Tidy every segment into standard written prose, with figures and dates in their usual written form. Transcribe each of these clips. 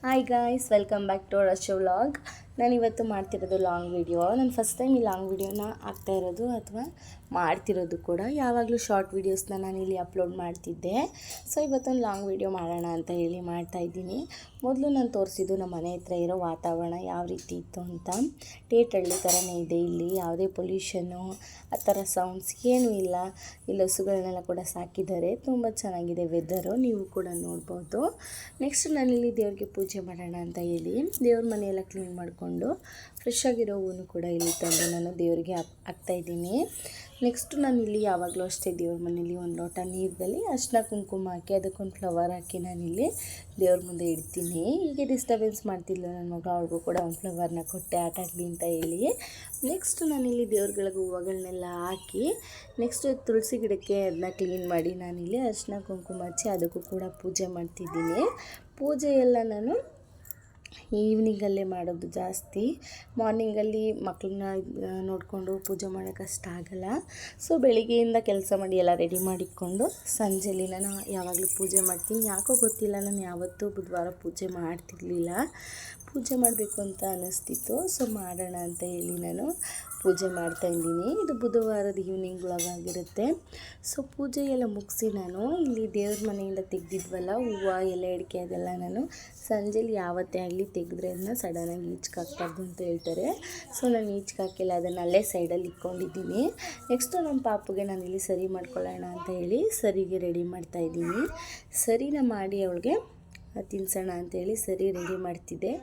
Hi guys, welcome back to rush vlog. ನಾನಿವತ್ತು ಮಾಡ್ತಿರೋದು long video. ನಾನು ಫಸ್ಟ್ ಟೈಮ್ ಈ ಲಾಂಗ್ ವಿಡಿಯೋನ ಆಗ್ತಾ ಇರೋದು ಅಥವಾ ಮಾಡ್ತಿರೋದು ಕೂಡ. ಯಾವಾಗಲೂ ಶಾರ್ಟ್ ವೀಡಿಯೋಸ್ನ ನಾನಿಲ್ಲಿ ಅಪ್ಲೋಡ್ ಮಾಡ್ತಿದ್ದೆ. ಸೊ ಇವತ್ತೊಂದು ಲಾಂಗ್ ವಿಡಿಯೋ ಮಾಡೋಣ ಅಂತ ಹೇಳಿ ಮಾಡ್ತಾಯಿದ್ದೀನಿ. ಮೊದಲು ನಾನು ತೋರಿಸಿದ್ದು ನಮ್ಮ ಮನೆ ಹತ್ರ ಇರೋ ವಾತಾವರಣ ಯಾವ ರೀತಿ ಇತ್ತು ಅಂತ. ಟೇಟಳ್ಳಿ ಥರನೇ ಇದೆ ಇಲ್ಲಿ, ಯಾವುದೇ ಪೊಲ್ಯೂಷನ್ನು ಆ ಥರ ಸೌಂಡ್ಸ್ ಏನೂ ಇಲ್ಲ. ಇಲ್ಲಿ ಹಸುಗಳನ್ನೆಲ್ಲ ಕೂಡ ಸಾಕಿದ್ದಾರೆ. ತುಂಬ ಚೆನ್ನಾಗಿದೆ ವೆದರು, ನೀವು ಕೂಡ ನೋಡ್ಬೋದು. ನೆಕ್ಸ್ಟ್ ನಾನಿಲ್ಲಿ ದೇವ್ರಿಗೆ ಪೂಜೆ ಮಾಡೋಣ ಅಂತ ಹೇಳಿ ದೇವ್ರ ಮನೆಯೆಲ್ಲ ಕ್ಲೀನ್ ಮಾಡಿಕೊಂಡು ಫ್ರೆಶ್ ಆಗಿರೋ ಹೂವನ್ನು ಕೂಡ ಇಲ್ಲಿ ತಂದು ನಾನು ದೇವರಿಗೆ ಹಾಕ್ತಾಯಿದ್ದೀನಿ. ನೆಕ್ಸ್ಟು ನಾನು ಇಲ್ಲಿ ಯಾವಾಗಲೂ ಅಷ್ಟೇ ದೇವ್ರ ಮನೇಲಿ ಒಂದು ಲೋಟ ನೀರಲ್ಲಿ ಅರಿಶಿನ ಕುಂಕುಮ ಹಾಕಿ ಅದಕ್ಕೊಂದು ಫ್ಲವರ್ ಹಾಕಿ ನಾನಿಲ್ಲಿ ದೇವ್ರ ಮುಂದೆ ಇಡ್ತೀನಿ. ಹೀಗೆ ಡಿಸ್ಟರ್ಬೆನ್ಸ್ ಮಾಡ್ತಿಲ್ಲ ನನ್ನ ಮಗ, ಅವ್ರಿಗೂ ಕೂಡ ಒಂದು ಫ್ಲವರ್ನ ಕೊಟ್ಟೆ ಆಟ ಆಡಲಿ ಅಂತ ಹೇಳಿ. ನೆಕ್ಸ್ಟು ನಾನಿಲ್ಲಿ ದೇವ್ರಗಳಿಗೆ ಹೂವುಗಳನ್ನೆಲ್ಲ ಹಾಕಿ ನೆಕ್ಸ್ಟು ತುಳಸಿ ಗಿಡಕ್ಕೆ ಅದನ್ನ ಕ್ಲೀನ್ ಮಾಡಿ ನಾನಿಲ್ಲಿ ಅರಿಶಿನ ಕುಂಕುಮ ಹಚ್ಚಿ ಅದಕ್ಕೂ ಕೂಡ ಪೂಜೆ ಮಾಡ್ತಿದ್ದೀನಿ. ಪೂಜೆ ಎಲ್ಲ ನಾನು ಈವ್ನಿಂಗಲ್ಲೇ ಮಾಡೋದು ಜಾಸ್ತಿ. ಮಾರ್ನಿಂಗಲ್ಲಿ ಮಕ್ಕಳನ್ನ ನೋಡಿಕೊಂಡು ಪೂಜೆ ಮಾಡೋಕ್ಕಷ್ಟು ಆಗಲ್ಲ. ಸೊ ಬೆಳಿಗ್ಗೆಯಿಂದ ಕೆಲಸ ಮಾಡಿ ಎಲ್ಲ ರೆಡಿ ಮಾಡಿಕೊಂಡು ಸಂಜೆಲಿ ನಾನು ಯಾವಾಗಲೂ ಪೂಜೆ ಮಾಡ್ತೀನಿ. ಯಾಕೋ ಗೊತ್ತಿಲ್ಲ, ನಾನು ಯಾವತ್ತೂ ಬುಧವಾರ ಪೂಜೆ ಮಾಡ್ತಿರ್ಲಿಲ್ಲ. ಪೂಜೆ ಮಾಡಬೇಕು ಅಂತ ಅನ್ನಿಸ್ತಿತ್ತು. ಸೊ ಮಾಡೋಣ ಅಂತ ಹೇಳಿ ನಾನು ಪೂಜೆ ಮಾಡ್ತಾಯಿದ್ದೀನಿ. ಇದು ಬುಧವಾರದ ಈವ್ನಿಂಗ್ ವ್ಲಾಗ್ ಆಗಿರುತ್ತೆ. ಸೊ ಪೂಜೆ ಎಲ್ಲ ಮುಗಿಸಿ ನಾನು ಇಲ್ಲಿ ದೇವ್ರ ಮನೆಯಿಂದ ತೆಗೆದಿದ್ವಲ್ಲ ಹೂವು, ಎಲೆ ಅಡಿಕೆ, ಅದೆಲ್ಲ ನಾನು ಸಂಜೆಲಿ ಯಾವತ್ತೇ ಆಗಲಿ ತೆಗೆದ್ರೆ ಅದನ್ನ ಸಡನ್ನಾಗಿ ಈಚ್ಕಾಕ್ಬಾರ್ದು ಅಂತ ಹೇಳ್ತಾರೆ. ಸೊ ನಾನು ಈಚ್ಕಾಕಿಲ್ಲ, ಅದನ್ನು ಅಲ್ಲೇ ಸೈಡಲ್ಲಿ ಇಟ್ಕೊಂಡಿದ್ದೀನಿ. ನೆಕ್ಸ್ಟು ನಮ್ಮ ಪಾಪುಗೆ ನಾನಿಲ್ಲಿ ಸರಿ ಮಾಡ್ಕೊಳ್ಳೋಣ ಅಂತ ಹೇಳಿ ಸರಿಗೆ ರೆಡಿ ಮಾಡ್ತಾಯಿದ್ದೀನಿ. ಸರಿನ ಮಾಡಿ ಅವಳಿಗೆ ತಿನ್ಸೋಣ ಅಂತೇಳಿ ಸರಿ ರೆಡಿ ಮಾಡ್ತಿದ್ದೆ.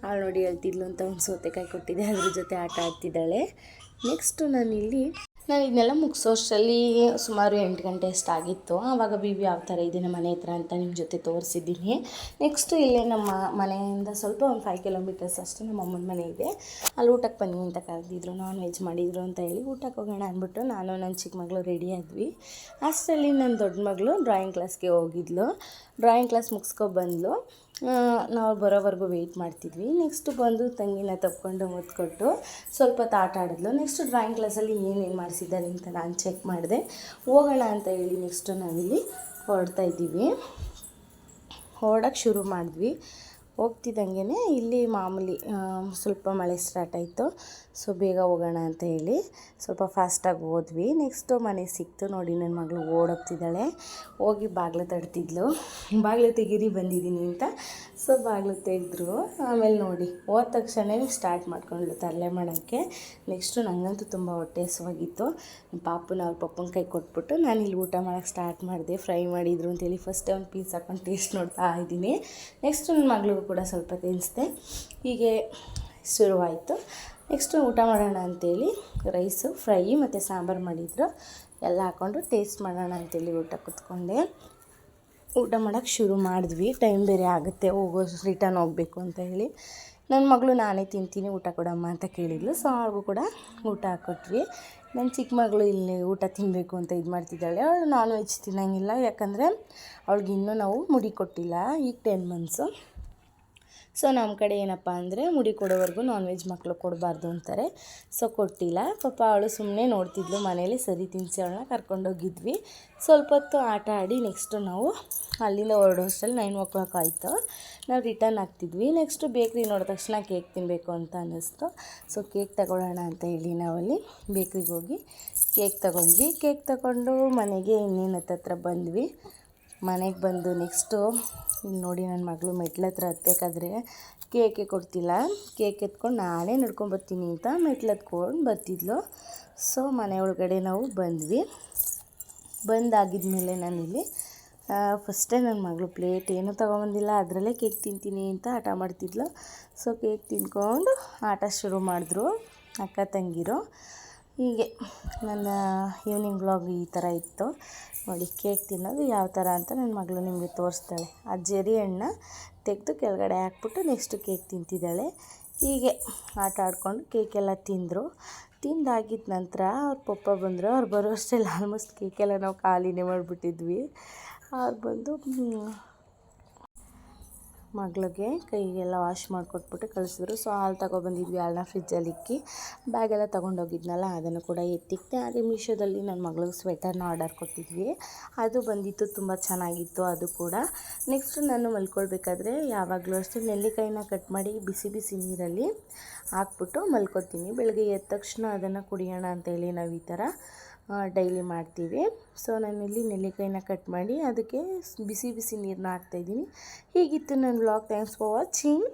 ಅವಳು ನೋಡಿ ಹೇಳ್ತಿದ್ಲು ಅಂತ ಒಂದು ಸೌತೆಕಾಯಿ ಕೊಟ್ಟಿದ್ದೆ, ಅದ್ರ ಜೊತೆ ಆಟ ಆಡ್ತಿದ್ದಾಳೆ. ನೆಕ್ಸ್ಟು ನಾನು ಇದನ್ನೆಲ್ಲ ಮುಗಿಸೋಷ್ಟರಲ್ಲಿ ಸುಮಾರು 8 ಗಂಟೆ ಅಷ್ಟಾಗಿತ್ತು. ಆವಾಗ ಬಿಬಿ ಯಾವ ಥರ ಇದೆ ನಮ್ಮ ಮನೆ ಹತ್ರ ಅಂತ ನಿಮ್ಮ ಜೊತೆ ತೋರಿಸಿದ್ದೀನಿ. ನೆಕ್ಸ್ಟು ಇಲ್ಲೇ ನಮ್ಮ ಮನೆಯಿಂದ ಸ್ವಲ್ಪ ಒಂದು 5 ಕಿಲೋಮೀಟರ್ಸ್ ಅಷ್ಟೇ ನಮ್ಮ ಅಮ್ಮನ ಮನೆ ಇದೆ. ಅಲ್ಲಿ ಊಟಕ್ಕೆ ಬನ್ನಿ ಅಂತ ಕರೆದಿದ್ರು, ನಾನ್ ವೆಜ್ ಮಾಡಿದರು ಅಂತ ಹೇಳಿ ಊಟಕ್ಕೆ ಹೋಗೋಣ ಅಂದ್ಬಿಟ್ಟು ನಾನು ನನ್ನ ಚಿಕ್ಕ ಮಗಳು ರೆಡಿ ಆದ್ವಿ. ಅಷ್ಟರಲ್ಲಿ ನನ್ನ ದೊಡ್ಡ ಮಗಳು ಡ್ರಾಯಿಂಗ್ ಕ್ಲಾಸ್ಗೆ ಹೋಗಿದ್ಲು. Drawing class ಮುಗಿಸ್ಕೊಬಂದ್ಲು. ನಾವು ಬರೋವರೆಗೂ ವೆಯ್ಟ್ ಮಾಡ್ತಿದ್ವಿ. ನೆಕ್ಸ್ಟು ಬಂದು ತಂಗಿನ ತಪ್ಕೊಂಡು ಮುತ್ಕೊಟ್ಟು ಸ್ವಲ್ಪ ಹೊತ್ತು ಆಟ ಆಡಿದ್ಲು. ನೆಕ್ಸ್ಟು ಡ್ರಾಯಿಂಗ್ ಕ್ಲಾಸಲ್ಲಿ ಏನೇನು ಮಾಡಿಸಿದ್ದಾರೆ ಅಂತ ನಾನು ಚೆಕ್ ಮಾಡಿದೆ. ಹೋಗೋಣ ಅಂತ ಹೇಳಿ ನೆಕ್ಸ್ಟು ನಾವಿಲ್ಲಿ ಹೊರಡ್ತಾಯಿದ್ದೀವಿ. ಹೊರಡೋಕ್ಕೆ ಶುರು ಮಾಡಿದ್ವಿ. ಹೋಗ್ತಿದ್ದಂಗೆ ಇಲ್ಲಿ ಮಾಮೂಲಿ ಸ್ವಲ್ಪ ಮಳೆ ಸ್ಟಾರ್ಟ್ ಆಯಿತು. ಸೊ ಬೇಗ ಹೋಗೋಣ ಅಂತ ಹೇಳಿ ಸ್ವಲ್ಪ ಫಾಸ್ಟಾಗಿ ಹೋದ್ವಿ. ನೆಕ್ಸ್ಟು ಮನೆ ಸಿಕ್ತು. ನೋಡಿ ನನ್ನ ಮಗಳು ಓಡೋಗ್ತಿದ್ದಾಳೆ. ಹೋಗಿ ಬಾಗಿಲು ತಡ್ತಿದ್ಲು, ಬಾಗಿಲು ತೆಗೀರಿ ಬಂದಿದ್ದೀನಿ ಅಂತ. ಸೊ ಬಾಗಿಲು ತೆಗೆದ್ರು. ಆಮೇಲೆ ನೋಡಿ ಹೋದ ತಕ್ಷಣ ಸ್ಟಾರ್ಟ್ ಮಾಡ್ಕೊಂಡ್ಳು ತರಲೆ ಮಾಡೋಕ್ಕೆ. ನೆಕ್ಸ್ಟು ನನಗಂತೂ ತುಂಬ ಹೊಟ್ಟೆ ಹಸುವಾಗಿತ್ತು. ಪಾಪುನ ಅವ್ರ ಪಪ್ಪನ ಕೈ ಕೊಟ್ಬಿಟ್ಟು ನಾನು ಇಲ್ಲಿ ಊಟ ಮಾಡೋಕ್ಕೆ ಸ್ಟಾರ್ಟ್ ಮಾಡಿದೆ. ಫ್ರೈ ಮಾಡಿದ್ರು ಅಂತೇಳಿ ಫಸ್ಟೇ ಒಂದು ಪೀಸ್ ಹಾಕೊಂಡು ಟೇಸ್ಟ್ ನೋಡ್ತಾ ಇದ್ದೀನಿ. ನೆಕ್ಸ್ಟು ನನ್ನ ಮಗಳಿಗೂ ಕೂಡ ಸ್ವಲ್ಪ ತಿನ್ನಿಸ್ದೆ. ಹೀಗೆ ಶುರುವಾಯಿತು. ನೆಕ್ಸ್ಟು ಊಟ ಮಾಡೋಣ ಅಂಥೇಳಿ ರೈಸು, ಫ್ರೈ ಮತ್ತು ಸಾಂಬಾರು ಮಾಡಿದ್ರು. ಎಲ್ಲ ಹಾಕ್ಕೊಂಡು ಟೇಸ್ಟ್ ಮಾಡೋಣ ಅಂಥೇಳಿ ಊಟ ಕೂತ್ಕೊಂಡೆ. ಊಟ ಮಾಡೋಕ್ಕೆ ಶುರು ಮಾಡಿದ್ವಿ. ಟೈಮ್ ಬೇರೆ ಆಗುತ್ತೆ, ರಿಟರ್ನ್ ಹೋಗಬೇಕು ಅಂತ ಹೇಳಿ. ನನ್ನ ಮಗಳು ನಾನೇ ತಿಂತೀನಿ ಊಟ ಕೊಡಮ್ಮ ಅಂತ ಕೇಳಿದ್ಲು. ಸೊ ಅವ್ರಿಗೂ ಕೂಡ ಊಟ ಹಾಕ್ಕೊಟ್ವಿ. ನನ್ನ ಚಿಕ್ಕ ಮಗಳು ಇಲ್ಲಿ ಊಟ ತಿನ್ನಬೇಕು ಅಂತ ಇದು ಮಾಡ್ತಿದ್ದಾಳೆ. ಅವಳು ನಾನ್ ವೆಜ್ ತಿನ್ನೋಂಗಿಲ್ಲ, ಯಾಕಂದರೆ ಅವಳಿಗೆ ಇನ್ನೂ ನಾವು ಮುಡಿ ಕೊಟ್ಟಿಲ್ಲ. ಈಗ 10 ಮಂತ್ಸು. ಸೊ ನಮ್ಮ ಕಡೆ ಏನಪ್ಪ ಅಂದರೆ ಮುಡಿ ಕೊಡೋವರೆಗೂ ನಾನ್ ವೆಜ್ ಮಕ್ಕಳು ಕೊಡಬಾರ್ದು ಅಂತಾರೆ. ಸೊ ಕೊಟ್ಟಿಲ್ಲ. ಪಾಪ ಅವಳು ಸುಮ್ಮನೆ ನೋಡ್ತಿದ್ಲು. ಮನೇಲಿ ಸರಿ ತಿನ್ನಿಸಿ ಅವಳನ್ನ ಕರ್ಕೊಂಡೋಗಿದ್ವಿ. ಸ್ವಲ್ಪ ಹೊತ್ತು ಆಟ ಆಡಿ ನೆಕ್ಸ್ಟು ನಾವು ಅಲ್ಲಿಂದ ಹೊರಡೋಷ್ಟರಲ್ಲಿ 9 o'clock ಆಯಿತು. ನಾವು ರಿಟರ್ನ್ ಆಗ್ತಿದ್ವಿ. ನೆಕ್ಸ್ಟು ಬೇಕ್ರಿ ನೋಡಿದ ತಕ್ಷಣ ಕೇಕ್ ತಿನ್ನಬೇಕು ಅಂತ ಅನ್ನಿಸ್ತು. ಸೊ ಕೇಕ್ ತಗೊಳ್ಳೋಣ ಅಂತ ಹೇಳಿ ನಾವಲ್ಲಿ ಬೇಕ್ರಿಗೆ ಹೋಗಿ ಕೇಕ್ ತಗೊಂಡ್ವಿ. ಕೇಕ್ ತಗೊಂಡು ಮನೆಗೆ ಇನ್ನೇನು ಹತ್ತತ್ರ ಬಂದ್ವಿ. ಮನೆಗೆ ಬಂದು ನೆಕ್ಸ್ಟು ಇಲ್ಲಿ ನೋಡಿ ನನ್ನ ಮಗಳು ಮೆಟ್ಲ ಹತ್ರ ಹತ್ಬೇಕಾದ್ರೆ ಕೇಕೆ ಕೊಡ್ತಿಲ್ಲ. ಕೇಕ್ ಎತ್ಕೊಂಡು ನಾನೇ ನಡ್ಕೊಂಬರ್ತೀನಿ ಅಂತ ಮೆಟ್ಲು ಹತ್ಕೊಂಡು ಬರ್ತಿದ್ಲು. ಸೊ ಮನೆ ಒಳಗಡೆ ನಾವು ಬಂದ್ವಿ. ಬಂದಾಗಿದ್ಮೇಲೆ ನಾನಿಲ್ಲಿ ಫಸ್ಟೇ ನನ್ನ ಮಗಳು ಪ್ಲೇಟ್ ಏನೂ ತೊಗೊಬಂದಿಲ್ಲ, ಅದರಲ್ಲೇ ಕೇಕ್ ತಿಂತೀನಿ ಅಂತ ಆಟ ಮಾಡ್ತಿದ್ಲು. ಸೊ ಕೇಕ್ ತಿಂದ್ಕೊಂಡು ಆಟ ಶುರು ಮಾಡಿದ್ರು ಅಕ್ಕ ತಂಗಿರು. ಹೀಗೆ ನನ್ನ ಈವ್ನಿಂಗ್ ವ್ಲಾಗ್ ಈ ಥರ ಇತ್ತು. ನೋಡಿ ಕೇಕ್ ತಿನ್ನೋದು ಯಾವ ಥರ ಅಂತ ನನ್ನ ಮಗಳು ನಿಮಗೆ ತೋರಿಸ್ತಾಳೆ. ಆ ಜರಿ ಹಣ್ಣನ್ನ ತೆಗೆದು ಕೆಳಗಡೆ ಹಾಕ್ಬಿಟ್ಟು ನೆಕ್ಸ್ಟು ಕೇಕ್ ತಿಂತಿದ್ದಾಳೆ. ಹೀಗೆ ಆಟ ಆಡಿಕೊಂಡು ಕೇಕೆಲ್ಲ ತಿಂದರು. ತಿಂದಾಗಿದ್ದ ನಂತರ ಅವ್ರ ಪಪ್ಪ ಬಂದರು. ಅವ್ರು ಬರೋ ಅಷ್ಟರಲ್ಲಿ ಆಲ್ಮೋಸ್ಟ್ ಕೇಕೆಲ್ಲ ನಾವು ಖಾಲಿನೇ ಮಾಡಿಬಿಟ್ಟಿದ್ವಿ. ಅವ್ರು ಬಂದು ಮಗಳಿಗೆ ಕೈಗೆಲ್ಲ ವಾಶ್ ಮಾಡಿಕೊಟ್ಬಿಟ್ಟು ಕಳಿಸಿದ್ರು. ಸೊ ಹಾಲು ತಗೊಬಂದಿದ್ವಿ, ಹಾಲನ್ನ ಫ್ರಿಜ್ಜಲ್ಲಿ ಇಕ್ಕಿ ಬ್ಯಾಗೆಲ್ಲ ತೊಗೊಂಡೋಗಿದ್ನಲ್ಲ ಅದನ್ನು ಕೂಡ ಎತ್ತಿಕ್ತೆ. ಹಾಗೆ ಮೀಶೋದಲ್ಲಿ ನನ್ನ ಮಗಳಿಗೆ ಸ್ವೆಟರ್ನ ಆರ್ಡರ್ ಕೊಟ್ಟಿದ್ವಿ, ಅದು ಬಂದಿತ್ತು, ತುಂಬ ಚೆನ್ನಾಗಿತ್ತು ಅದು ಕೂಡ. ನೆಕ್ಸ್ಟು ನಾನು ಮಲ್ಕೊಳ್ಬೇಕಾದ್ರೆ ಯಾವಾಗಲೂ ಅಷ್ಟೇ ನೆಲ್ಲಿಕಾಯಿನ ಕಟ್ ಮಾಡಿ ಬಿಸಿ ಬಿಸಿ ನೀರಲ್ಲಿ ಹಾಕ್ಬಿಟ್ಟು ಮಲ್ಕೊತೀನಿ. ಬೆಳಗ್ಗೆ ಎದ್ದ ತಕ್ಷಣ ಅದನ್ನು ಕುಡಿಯೋಣ ಅಂತೇಳಿ ನಾವು ಈ ಥರ ಡೈಲಿ ಮಾಡ್ತೀವಿ. ಸೊ ನಾನಿಲ್ಲಿ ನೆಲ್ಲಿಕಾಯಿನ ಕಟ್ ಮಾಡಿ ಅದಕ್ಕೆ ಬಿಸಿ ಬಿಸಿ ನೀರನ್ನ ಹಾಕ್ತಾಯಿದ್ದೀನಿ. ಹೀಗಿತ್ತು ನನ್ನ ವ್ಲಾಗ್. Thanks for watching.